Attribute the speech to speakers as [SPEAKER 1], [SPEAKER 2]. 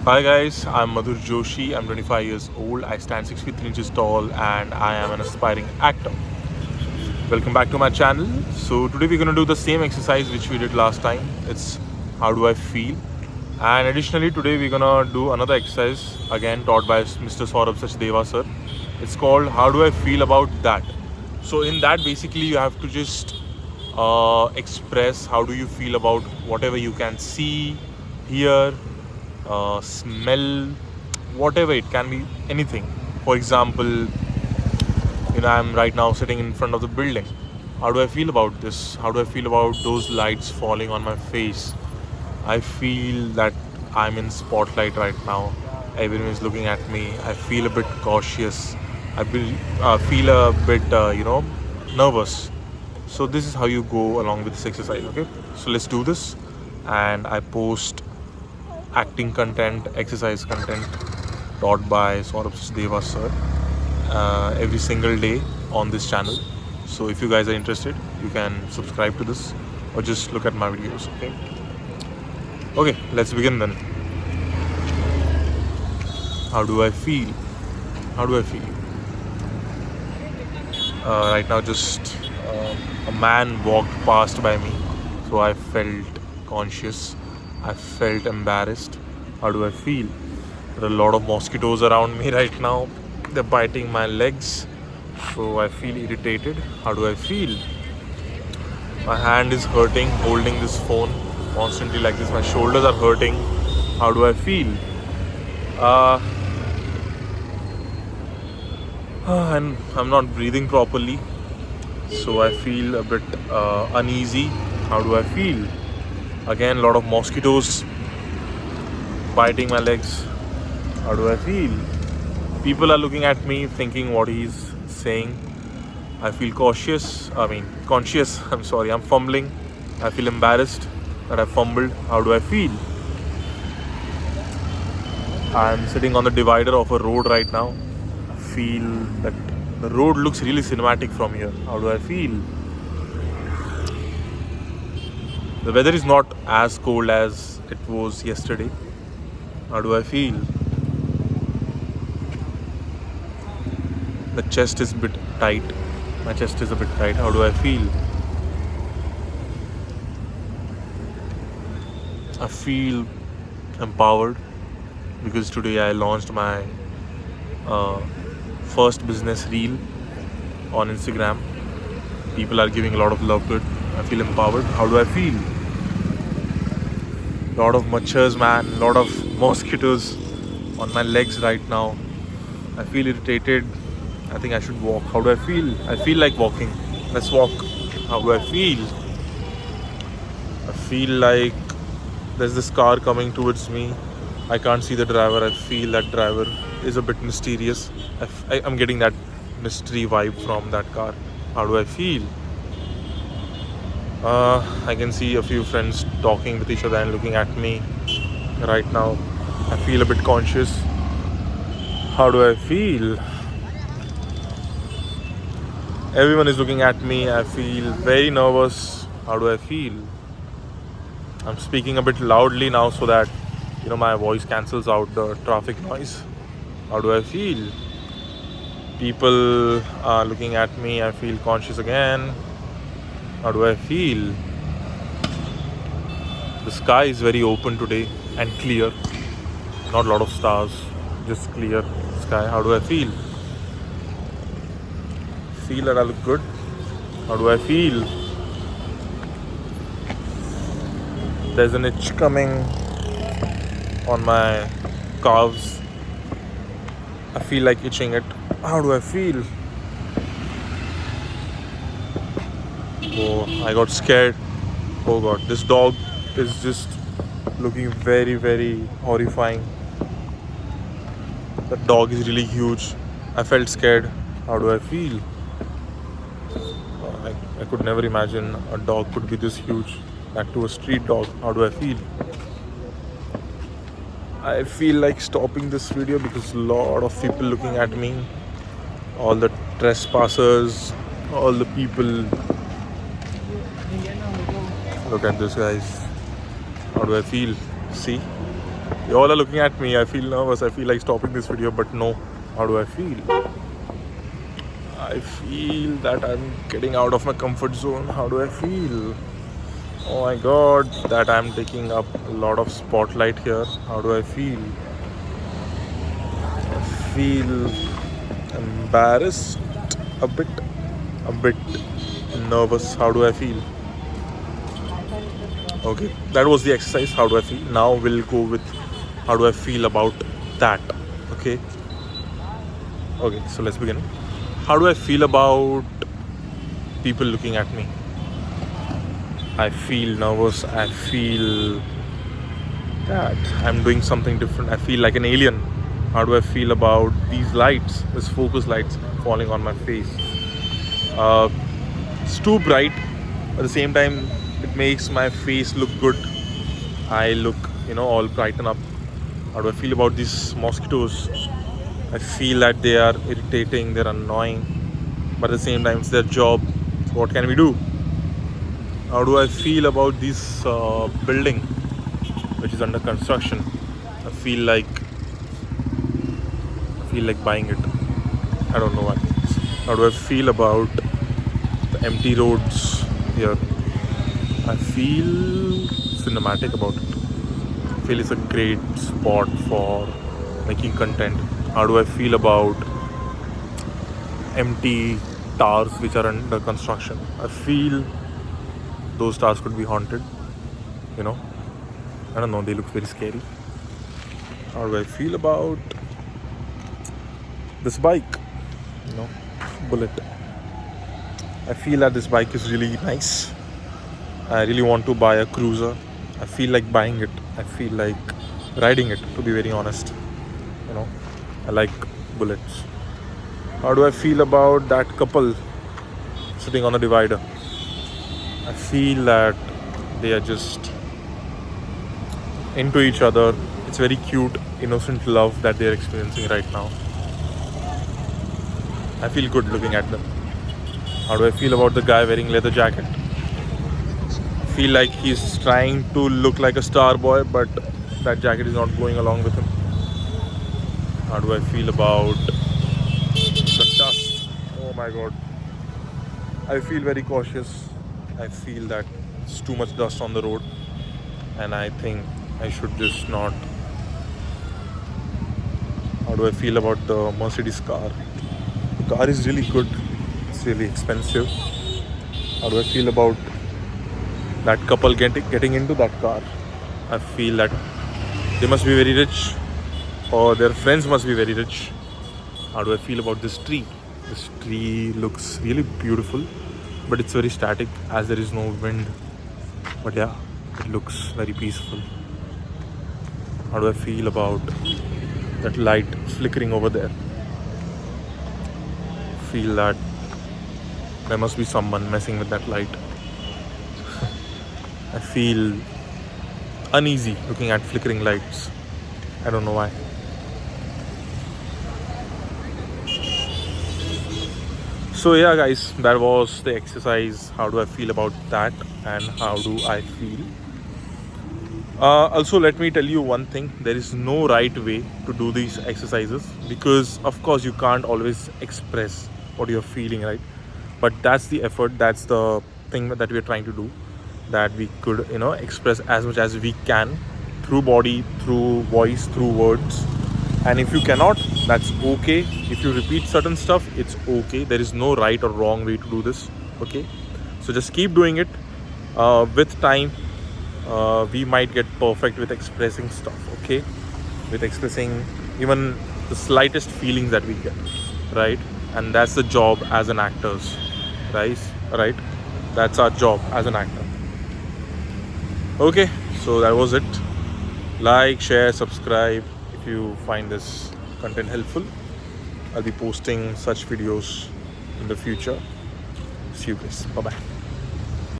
[SPEAKER 1] Hi guys, I'm Madhur Joshi. I'm 25 years old. I stand 6 feet 3 inches tall and I am an aspiring actor. Welcome back to my channel. So today we're gonna do the same exercise which we did last time. It's how do I feel? And additionally today we're gonna do another exercise again taught by Mr. Saurabh Sachdeva sir. It's called how do I feel about that? So in that basically you have to just express how do you feel about whatever you can see, hear, smell, whatever. It can be anything. For example, I'm right now sitting in front of the building. How do I feel about this? How do I feel about those lights falling on my face? I feel that I'm in spotlight right now. Everyone is looking at me. I feel a bit cautious. Feel a bit, nervous. So this is how you go along with this exercise. Okay, so let's do this. And I post acting content, exercise content taught by Saurabh Deva sir every single day on this channel. So if you guys are interested, you can subscribe to this or just look at my videos. Okay, let's begin then. How do I feel? How do I feel? Right now, just a man walked past by me, so I felt conscious. I felt embarrassed. How do I feel? There are a lot of mosquitoes around me right now. They're biting my legs, so I feel irritated. How do I feel? My hand is hurting holding this phone constantly like this. My shoulders are hurting. How do I feel? Uh, and I'm not breathing properly, so I feel a bit uneasy. How do I feel? Again, a lot of mosquitoes biting my legs. How do I feel? People are looking at me thinking what he's saying. I feel conscious. I'm sorry, I'm fumbling. I feel embarrassed that I fumbled. How do I feel? I'm sitting on the divider of a road right now. I feel that the road looks really cinematic from here. How do I feel? The weather is not as cold as it was yesterday. How do I feel? The chest is a bit tight. My chest is a bit tight. How do I feel? I feel empowered because today I launched my uh, first business reel on Instagram. People are giving a lot of love to it. I feel empowered. How do I feel? Lot of machars, man. Lot of mosquitoes on my legs right now. I feel irritated. I think I should walk. How do I feel? I feel like walking. Let's walk. How do I feel? I feel like there's this car coming towards me. I can't see the driver. I feel that driver is a bit mysterious. I'm getting that mystery vibe from that car. How do I feel? I can see a few friends talking with each other and looking at me right now. I feel a bit conscious. How do I feel? Everyone is looking at me. I feel very nervous. How do I feel? I'm speaking a bit loudly now so that my voice cancels out the traffic noise. How do I feel? People are looking at me. I feel conscious again. How do I feel? The sky is very open today and clear. Not a lot of stars, just clear sky. How do I feel? Feel that I look good. How do I feel? There's an itch coming on my calves. I feel like itching it. How do I feel? Oh, I got scared. Oh god, this dog is just looking very, very horrifying. The dog is really huge. I felt scared. How do I feel? I could never imagine a dog could be this huge. Back to a street dog. How do I feel? I feel like stopping this video because a lot of people looking at me. All the trespassers, all the people. Look at this, guys. How do I feel? See? You all are looking at me. I feel nervous. I feel like stopping this video, but no. How do I feel? I feel that I'm getting out of my comfort zone. How do I feel? Oh my god, that I'm taking up a lot of spotlight here. How do I feel? I feel embarrassed a bit nervous. How do I feel? Okay, that was the exercise. How do I feel? Now we'll go with how do I feel about that. Okay, so let's begin. How do I feel about people looking at me? I feel nervous. I feel that I'm doing something different. I feel like an alien. How do I feel about these lights, these focus lights falling on my face? It's too bright. At the same time, it makes my face look good. I look, all brighten up. How do I feel about these mosquitoes? I feel that they are irritating, they're annoying, but at the same time, it's their job. What can we do? How do I feel about this building which is under construction? I feel like buying it. I don't know why. How do I feel about the empty roads here? I feel cinematic about it. I feel it's a great spot for making content. How do I feel about empty towers which are under construction? I feel those towers could be haunted. I don't know, they look very scary. How do I feel about this bike? Bullet. I feel that this bike is really nice. I really want to buy a cruiser. I feel like buying it. I feel like riding it, to be very honest. I like bullets. How do I feel about that couple sitting on the divider? I feel that they are just into each other. It's very cute, innocent love that they're experiencing right now. I feel good looking at them. How do I feel about the guy wearing leather jacket? I feel like he's trying to look like a star boy, but that jacket is not going along with him. How do I feel about the dust? Oh my god. I feel very cautious. I feel that it's too much dust on the road, and I think I should just not. How do I feel about the Mercedes car? The car is really good. It's really expensive. How do I feel about that couple getting into that car? I feel that they must be very rich, or their friends must be very rich. How do I feel about this tree? This tree looks really beautiful, but it's very static as there is no wind. But yeah, it looks very peaceful. How do I feel about that light flickering over there? Feel that there must be someone messing with that light. I feel uneasy looking at flickering lights. I don't know why. So yeah guys, that was the exercise. How do I feel about that, and how do I feel? Also, let me tell you one thing. There is no right way to do these exercises, because of course you can't always express what you're feeling, right? But that's the effort, that's the thing that we're trying to do, that we could express as much as we can through body, through voice, through words. And if you cannot, that's okay. If you repeat certain stuff, it's okay. There is no right or wrong way to do this. Okay, so just keep doing it. With time, we might get perfect with expressing stuff. Okay, with expressing even the slightest feelings that we get, right? And that's the job as an actors, right? That's our job as an actor. Okay, so that was it. Like, share, subscribe if you find this content helpful. I'll be posting such videos in the future. See you guys. Bye bye.